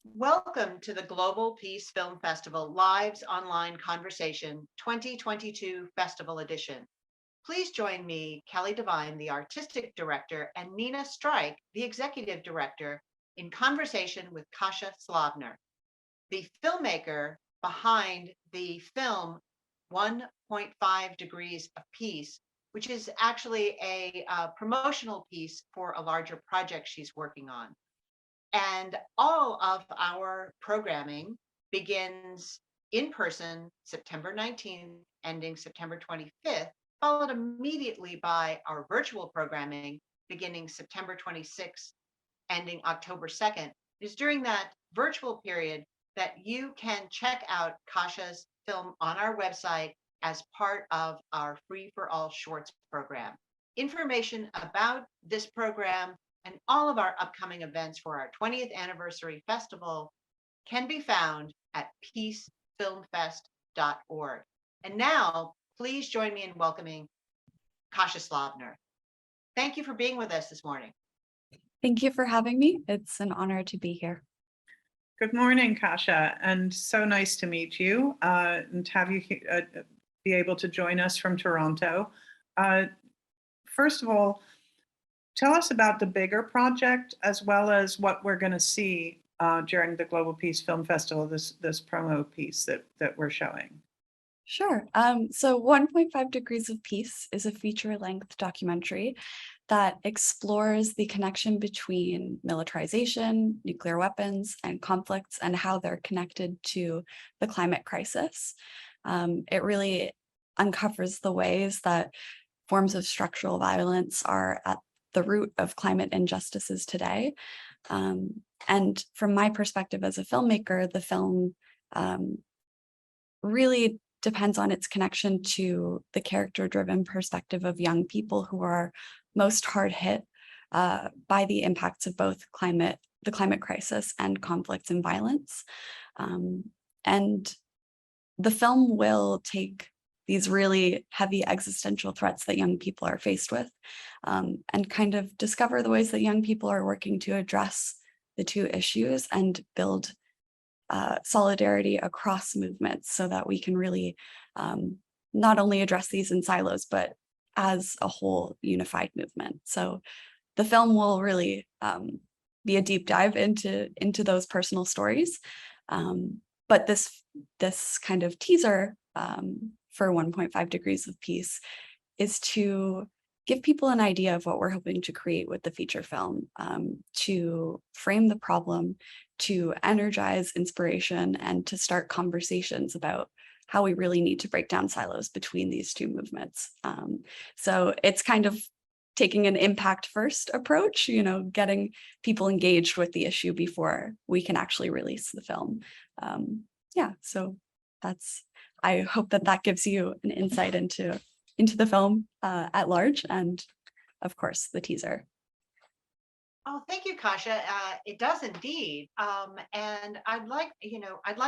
Welcome to the Global Peace Film Festival Lives Online Conversation 2022 Festival Edition. Please join me, Kelly Devine, the Artistic Director, and Nina Strike, the Executive Director, in conversation with Kasia Slavner, the filmmaker behind the film 1.5 Degrees of Peace, which is actually a promotional piece for a larger project she's working on. And all of our programming begins in person September 19th, ending September 25th, followed immediately by our virtual programming beginning September 26th, ending October 2nd. It is during that virtual period that you can check out Kasia's film on our website as part of our Free for All Shorts program. Information about this program and all of our upcoming events for our 20th anniversary festival can be found at peacefilmfest.org. And now, please join me in welcoming Kasia Slavner. Thank you for being with us this morning. Thank you for having me. It's an honor to be here. Good morning, Kasia, and so nice to meet you and have you be able to join us from Toronto. First of all, tell us about the bigger project as well as what we're going to see during the Global Peace Film Festival, this promo piece that we're showing. Sure. So 1.5 Degrees of Peace is a feature-length documentary that explores the connection between militarization, nuclear weapons, and conflicts and how they're connected to the climate crisis. It really uncovers the ways that forms of structural violence are at the root of climate injustices today. And from my perspective as a filmmaker, the film really depends on its connection to the character-driven perspective of young people who are most hard hit by the impacts of both the climate crisis and conflicts and violence. And the film will take these really heavy existential threats that young people are faced with and kind of discover the ways that young people are working to address the two issues and build solidarity across movements so that we can really not only address these in silos, but as a whole unified movement. So the film will really be a deep dive into those personal stories. But this kind of teaser for 1.5 Degrees of Peace is to give people an idea of what we're hoping to create with the feature film, to frame the problem, to energize inspiration, and to start conversations about how we really need to break down silos between these two movements. So it's kind of taking an impact first approach, getting people engaged with the issue before we can actually release the film. So I hope that gives you an insight into the film at large, and of course the teaser. Oh, thank you, Kasia. It does indeed. And I'd like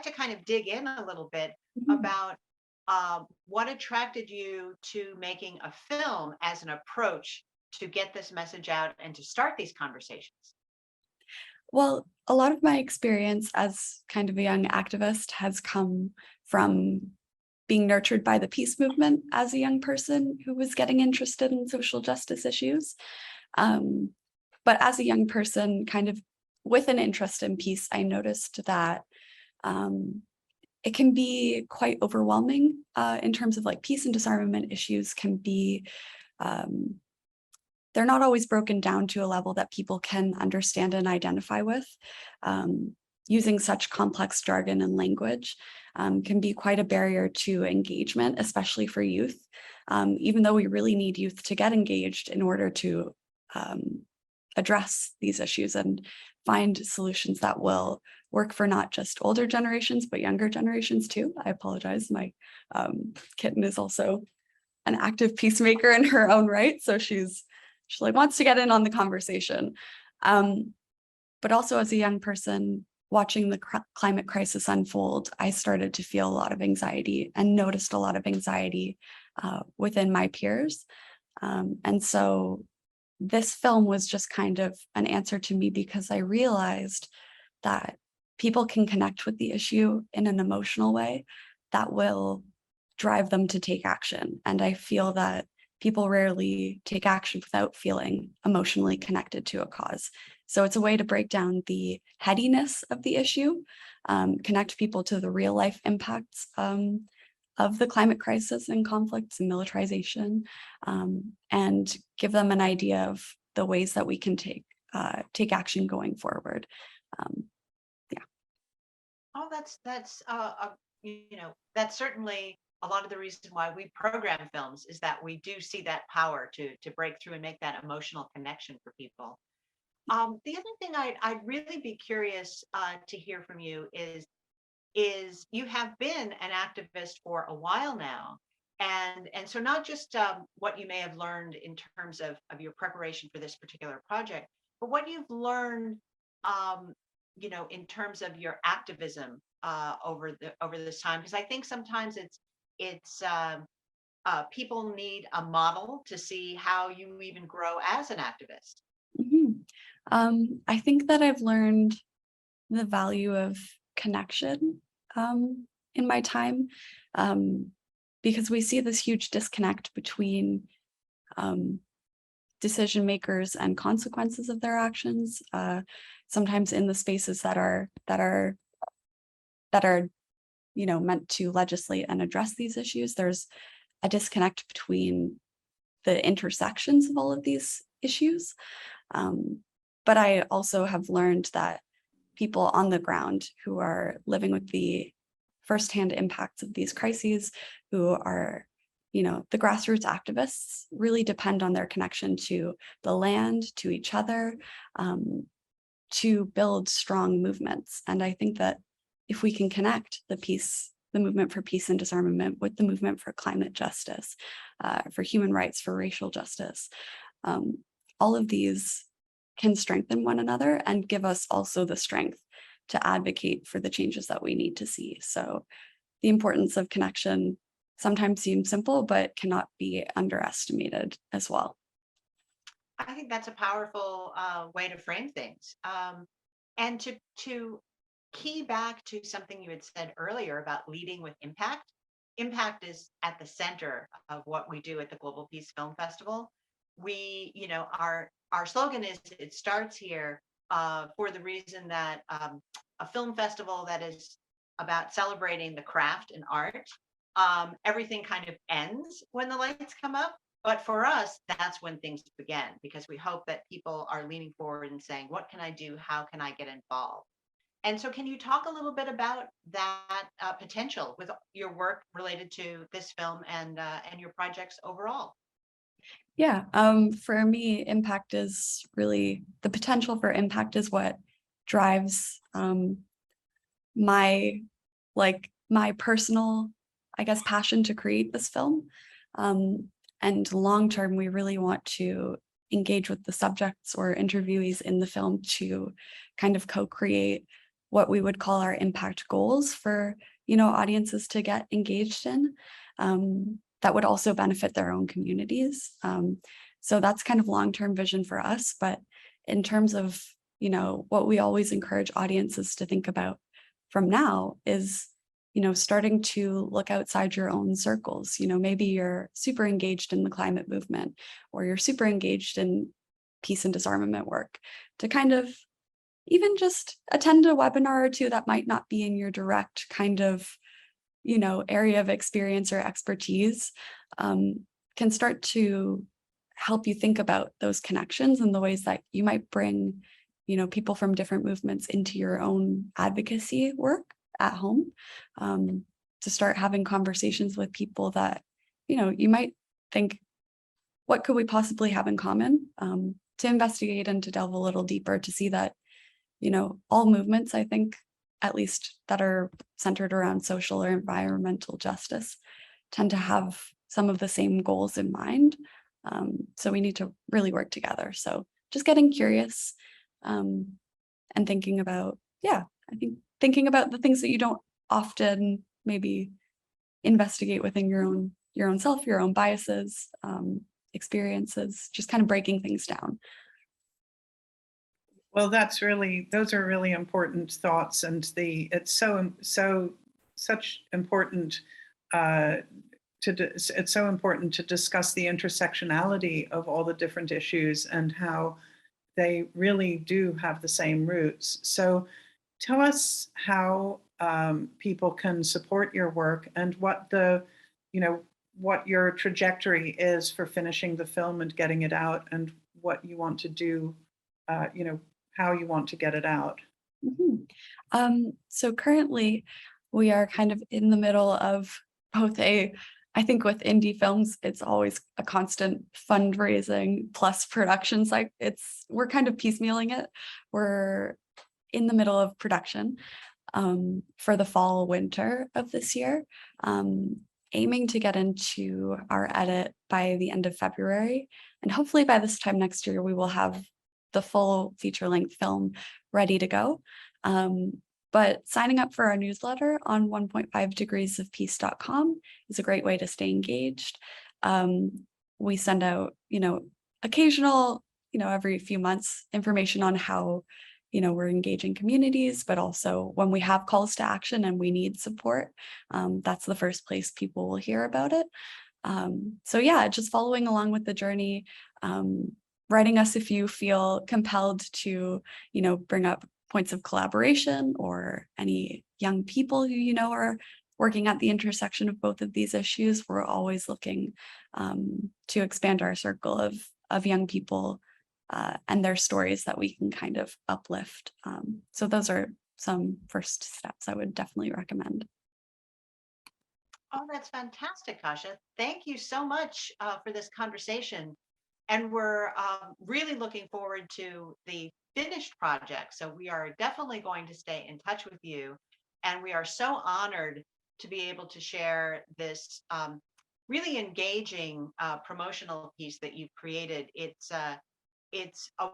to kind of dig in a little bit about what attracted you to making a film as an approach to get this message out and to start these conversations. Well, a lot of my experience as kind of a young activist has come from being nurtured by the peace movement as a young person who was getting interested in social justice issues. But as a young person, kind of with an interest in peace, I noticed that it can be quite overwhelming in terms of like peace and disarmament issues can be, they're not always broken down to a level that people can understand and identify with. Using such complex jargon and language can be quite a barrier to engagement, especially for youth, even though we really need youth to get engaged in order to address these issues and find solutions that will work for not just older generations, but younger generations too. I apologize. My kitten is also an active peacemaker in her own right. So she wants to get in on the conversation. But also as a young person, watching the climate crisis unfold, I started to feel a lot of anxiety and noticed a lot of anxiety within my peers. And so this film was just kind of an answer to me because I realized that people can connect with the issue in an emotional way that will drive them to take action. And I feel that people rarely take action without feeling emotionally connected to a cause. So it's a way to break down the headiness of the issue, connect people to the real life impacts of the climate crisis and conflicts and militarization, and give them an idea of the ways that we can take action going forward. Oh, that's certainly a lot of the reason why we program films, is that we do see that power to break through and make that emotional connection for people. The other thing I'd really be curious to hear from you is you have been an activist for a while now, and so not just what you may have learned in terms of your preparation for this particular project, but what you've learned, in terms of your activism over this time, because I think sometimes it's people need a model to see how you even grow as an activist. I think that I've learned the value of connection in my time, because we see this huge disconnect between decision makers and consequences of their actions. Sometimes in the spaces that are meant to legislate and address these issues, there's a disconnect between the intersections of all of these issues. But I also have learned that people on the ground who are living with the firsthand impacts of these crises, who are, the grassroots activists, really depend on their connection to the land, to each other, to build strong movements. And I think that if we can connect the movement for peace and disarmament with the movement for climate justice, for human rights, for racial justice, all of these can strengthen one another and give us also the strength to advocate for the changes that we need to see. So the importance of connection sometimes seems simple, but cannot be underestimated as well. I think that's a powerful way to frame things. And to key back to something you had said earlier about leading with impact. Impact is at the center of what we do at the Global Peace Film Festival. Our slogan is "It starts here," for the reason that a film festival that is about celebrating the craft and art, everything kind of ends when the lights come up. But for us, that's when things begin, because we hope that people are leaning forward and saying, what can I do? How can I get involved? And so can you talk a little bit about that potential with your work related to this film and your projects overall? Yeah, for me, impact is really, the potential for impact is what drives my personal, I guess, passion to create this film. And long term, we really want to engage with the subjects or interviewees in the film to kind of co-create what we would call our impact goals for, audiences to get engaged in, that would also benefit their own communities. So that's kind of long-term vision for us. But in terms of, what we always encourage audiences to think about from now is, starting to look outside your own circles. Maybe you're super engaged in the climate movement, or you're super engaged in peace and disarmament work, to kind of even just attend a webinar or two that might not be in your direct kind of, area of experience or expertise, can start to help you think about those connections and the ways that you might bring, people from different movements into your own advocacy work at home, to start having conversations with people that, you might think, what could we possibly have in common, to investigate and to delve a little deeper to see that, all movements, I think, at least that are centered around social or environmental justice, tend to have some of the same goals in mind. So we need to really work together. So just getting curious, and thinking about, thinking about the things that you don't often maybe investigate within your own self, your own biases, experiences, just kind of breaking things down. Well, those are really important thoughts, and it's such important uh, it's so important to discuss the intersectionality of all the different issues and how they really do have the same roots. So tell us how people can support your work and you know, what your trajectory is for finishing the film and getting it out, and what you want to do, you know, how you want to get it out. Mhm. So currently we are kind of in the middle of both I think with indie films, it's always a constant fundraising plus production cycle. We're kind of piecemealing it. We're in the middle of production for the fall winter of this year, aiming to get into our edit by the end of February. And hopefully by this time next year, we will have the full feature-length film ready to go. But signing up for our newsletter on 1.5degreesofpeace.com is a great way to stay engaged. We send out, occasional, every few months information on how, we're engaging communities, but also when we have calls to action and we need support, that's the first place people will hear about it. So yeah, just following along with the journey, writing us if you feel compelled to, bring up points of collaboration or any young people who are working at the intersection of both of these issues. We're always looking to expand our circle of young people and their stories that we can kind of uplift. So those are some first steps I would definitely recommend. Oh, that's fantastic, Kasha. Thank you so much for this conversation. And we're really looking forward to the finished project. So we are definitely going to stay in touch with you. And we are so honored to be able to share this really engaging promotional piece that you've created. It's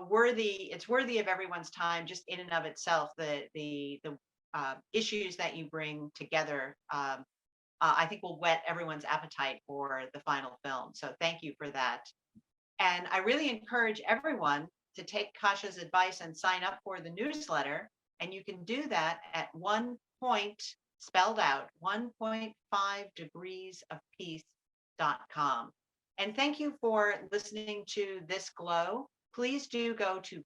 worthy of everyone's time just in and of itself. The issues that you bring together, I think will whet everyone's appetite for the final film. So thank you for that. And I really encourage everyone to take Kasha's advice and sign up for the newsletter. And you can do that at 1 point, spelled out, 1.5degreesofpeace.com. And thank you for listening to this glow. Please do go to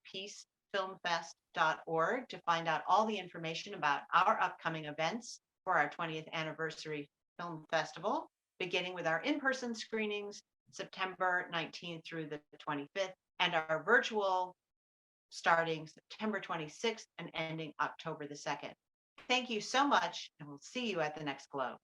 peacefilmfest.org to find out all the information about our upcoming events for our 20th anniversary film festival, beginning with our in-person screenings September 19th through the 25th, and our virtual starting September 26th and ending October the 2nd. Thank you so much, and we'll see you at the next Glow.